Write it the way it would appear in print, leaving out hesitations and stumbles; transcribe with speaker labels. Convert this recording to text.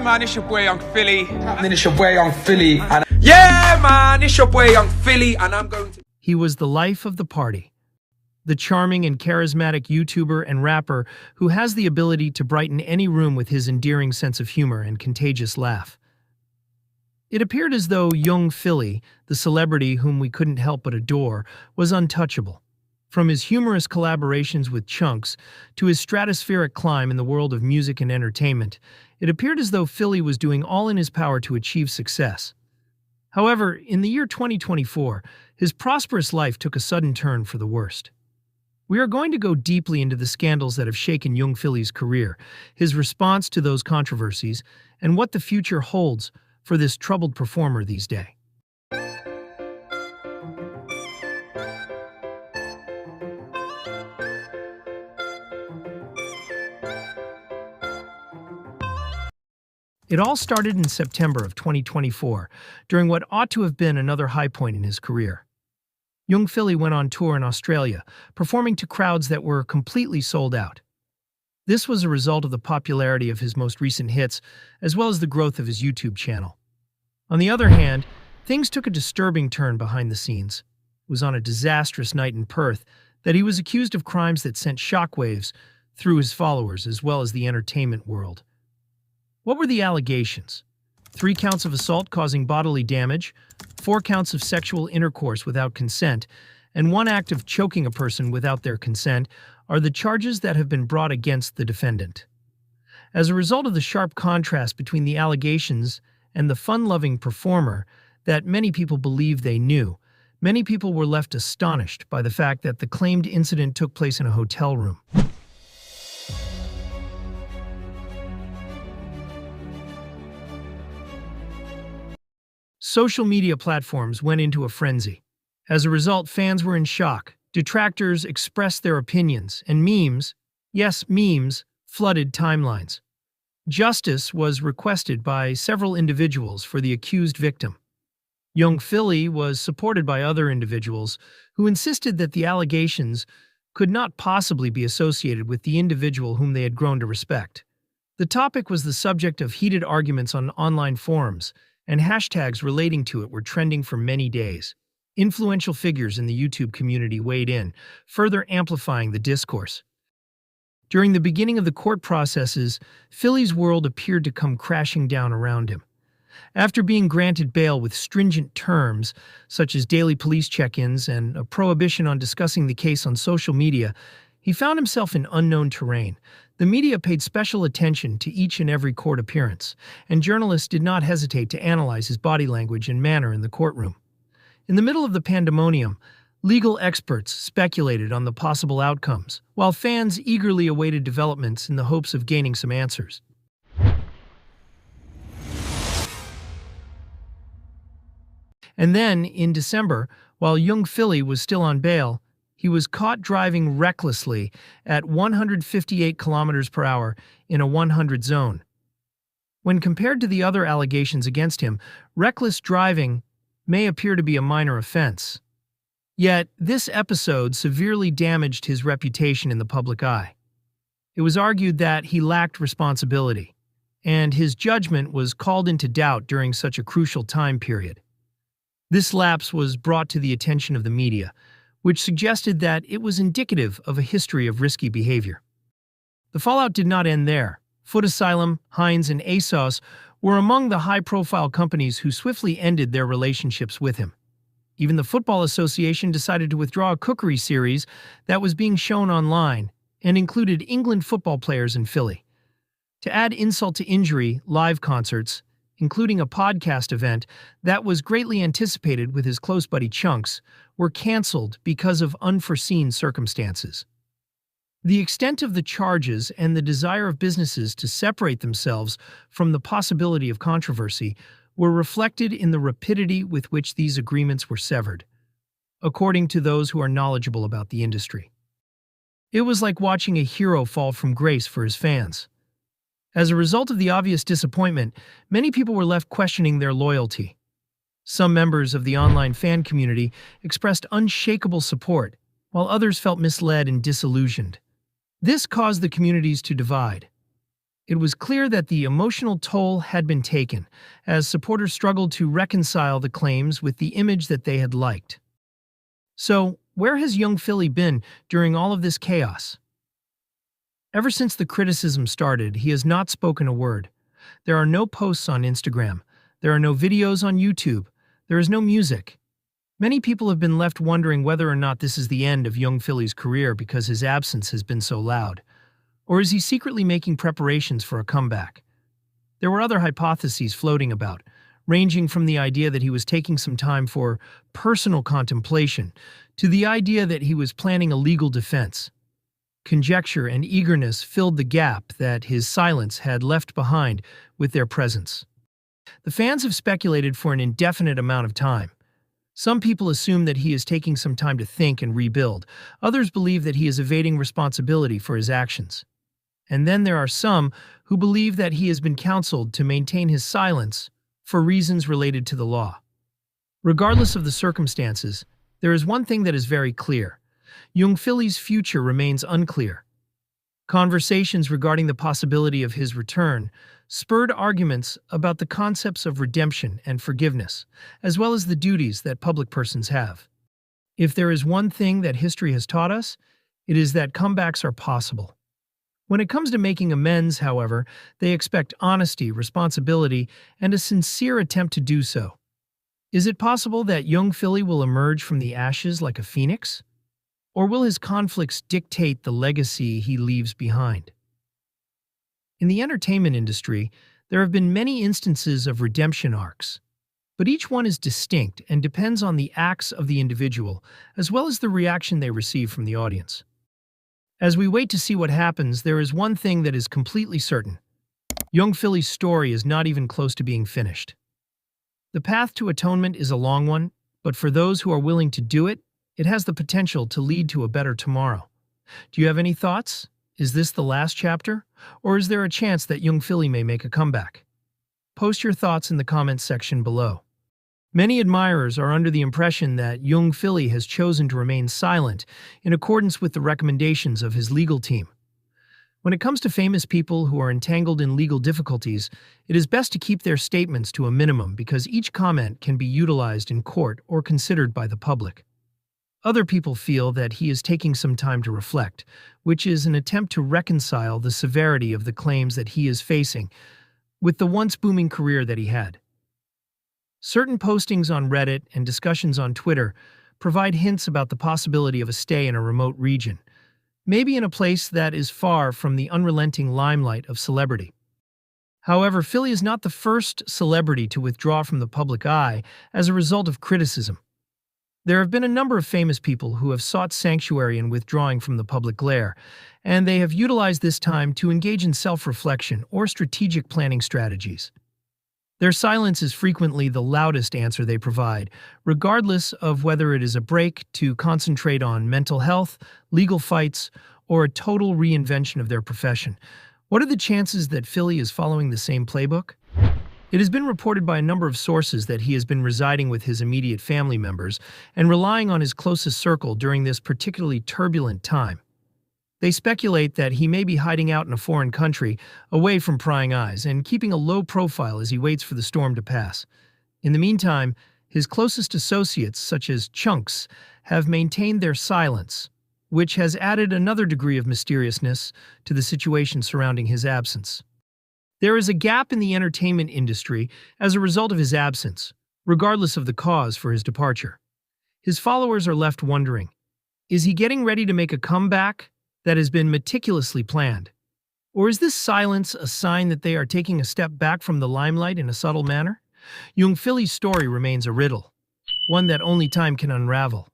Speaker 1: Yeah, man, it's your boy Young Philly.
Speaker 2: And it's your boy Young Philly. And
Speaker 1: Yeah, man, it's your boy Young Philly, and I'm going to...
Speaker 3: He was the life of the party. The charming and charismatic YouTuber and rapper who has the ability to brighten any room with his endearing sense of humor and contagious laugh. It appeared as though Young Philly, the celebrity whom we couldn't help but adore, was untouchable. From his humorous collaborations with Chunkz to his stratospheric climb in the world of music and entertainment, it appeared as though Philly was doing all in his power to achieve success. However, in the year 2024, his prosperous life took a sudden turn for the worst. We are going to go deeply into the scandals that have shaken Young Philly's career, his response to those controversies, and what the future holds for this troubled performer these days. It all started in September of 2024, during what ought to have been another high point in his career. Young Philly went on tour in Australia, performing to crowds that were completely sold out. This was a result of the popularity of his most recent hits, as well as the growth of his YouTube channel. On the other hand, things took a disturbing turn behind the scenes. It was on a disastrous night in Perth that he was accused of crimes that sent shockwaves through his followers as well as the entertainment world. What were the allegations? 3 counts of assault causing bodily damage, 4 counts of sexual intercourse without consent, and 1 act of choking a person without their consent are the charges that have been brought against the defendant. As a result of the sharp contrast between the allegations and the fun-loving performer that many people believed they knew, many people were left astonished by the fact that the claimed incident took place in a hotel room. Social media platforms went into a frenzy. As a result, fans were in shock. Detractors expressed their opinions, and memes, yes, memes, flooded timelines. Justice was requested by several individuals for the accused victim. Young Philly was supported by other individuals who insisted that the allegations could not possibly be associated with the individual whom they had grown to respect. The topic was the subject of heated arguments on online forums, and hashtags relating to it were trending for many days. Influential figures in the YouTube community weighed in, further amplifying the discourse. During the beginning of the court processes, Philly's world appeared to come crashing down around him. After being granted bail with stringent terms, such as daily police check-ins and a prohibition on discussing the case on social media, he found himself in unknown terrain. The media paid special attention to each and every court appearance, and journalists did not hesitate to analyze his body language and manner in the courtroom. In the middle of the pandemonium, legal experts speculated on the possible outcomes, while fans eagerly awaited developments in the hopes of gaining some answers. And then, in December, while Young Philly was still on bail, he was caught driving recklessly at 158 kilometers per hour in a 100 zone. When compared to the other allegations against him, reckless driving may appear to be a minor offense. Yet, this episode severely damaged his reputation in the public eye. It was argued that he lacked responsibility, and his judgment was called into doubt during such a crucial time period. This lapse was brought to the attention of the media, which suggested that it was indicative of a history of risky behavior. The fallout did not end there. Foot Asylum, Heinz, and ASOS were among the high-profile companies who swiftly ended their relationships with him. Even the Football Association decided to withdraw a cookery series that was being shown online and included England football players in Philly. To add insult to injury, live concerts, including a podcast event that was greatly anticipated with his close buddy Chunkz, were canceled because of unforeseen circumstances. The extent of the charges and the desire of businesses to separate themselves from the possibility of controversy were reflected in the rapidity with which these agreements were severed, according to those who are knowledgeable about the industry. It was like watching a hero fall from grace for his fans. As a result of the obvious disappointment, many people were left questioning their loyalty. Some members of the online fan community expressed unshakable support, while others felt misled and disillusioned. This caused the communities to divide. It was clear that the emotional toll had been taken, as supporters struggled to reconcile the claims with the image that they had liked. So, where has young Philly been during all of this chaos? Ever since the criticism started, he has not spoken a word. There are no posts on Instagram. There are no videos on YouTube. There is no music. Many people have been left wondering whether or not this is the end of young Philly's career because his absence has been so loud. Or is he secretly making preparations for a comeback? There were other hypotheses floating about, ranging from the idea that he was taking some time for personal contemplation to the idea that he was planning a legal defense. Conjecture and eagerness filled the gap that his silence had left behind with their presence. The fans have speculated for an indefinite amount of time. Some people assume that he is taking some time to think and rebuild. Others believe that he is evading responsibility for his actions. And then there are some who believe that he has been counseled to maintain his silence for reasons related to the law. Regardless of the circumstances, there is one thing that is very clear. Young Philly's future remains unclear. Conversations regarding the possibility of his return spurred arguments about the concepts of redemption and forgiveness, as well as the duties that public persons have. If there is one thing that history has taught us, it is that comebacks are possible. When it comes to making amends, however, they expect honesty, responsibility, and a sincere attempt to do so. Is it possible that young Philly will emerge from the ashes like a phoenix? Or will his conflicts dictate the legacy he leaves behind? In the entertainment industry, there have been many instances of redemption arcs, but each one is distinct and depends on the acts of the individual, as well as the reaction they receive from the audience. As we wait to see what happens, there is one thing that is completely certain. Young Philly's story is not even close to being finished. The path to atonement is a long one, but for those who are willing to do it, it has the potential to lead to a better tomorrow. Do you have any thoughts? Is this the last chapter? Or is there a chance that young Philly may make a comeback? Post your thoughts in the comments section below. Many admirers are under the impression that young Philly has chosen to remain silent in accordance with the recommendations of his legal team. When it comes to famous people who are entangled in legal difficulties, it is best to keep their statements to a minimum because each comment can be utilized in court or considered by the public. Other people feel that he is taking some time to reflect, which is an attempt to reconcile the severity of the claims that he is facing with the once booming career that he had. Certain postings on Reddit and discussions on Twitter provide hints about the possibility of a stay in a remote region, maybe in a place that is far from the unrelenting limelight of celebrity. However, Philly is not the first celebrity to withdraw from the public eye as a result of criticism. There have been a number of famous people who have sought sanctuary in withdrawing from the public glare, and they have utilized this time to engage in self-reflection or strategic planning strategies. Their silence is frequently the loudest answer they provide, regardless of whether it is a break to concentrate on mental health, legal fights, or a total reinvention of their profession. What are the chances that Philly is following the same playbook? It has been reported by a number of sources that he has been residing with his immediate family members and relying on his closest circle during this particularly turbulent time. They speculate that he may be hiding out in a foreign country, away from prying eyes, and keeping a low profile as he waits for the storm to pass. In the meantime, his closest associates, such as Chunkz, have maintained their silence, which has added another degree of mysteriousness to the situation surrounding his absence. There is a gap in the entertainment industry as a result of his absence, regardless of the cause for his departure. His followers are left wondering, is he getting ready to make a comeback that has been meticulously planned? Or is this silence a sign that they are taking a step back from the limelight in a subtle manner? Young Philly's story remains a riddle, one that only time can unravel.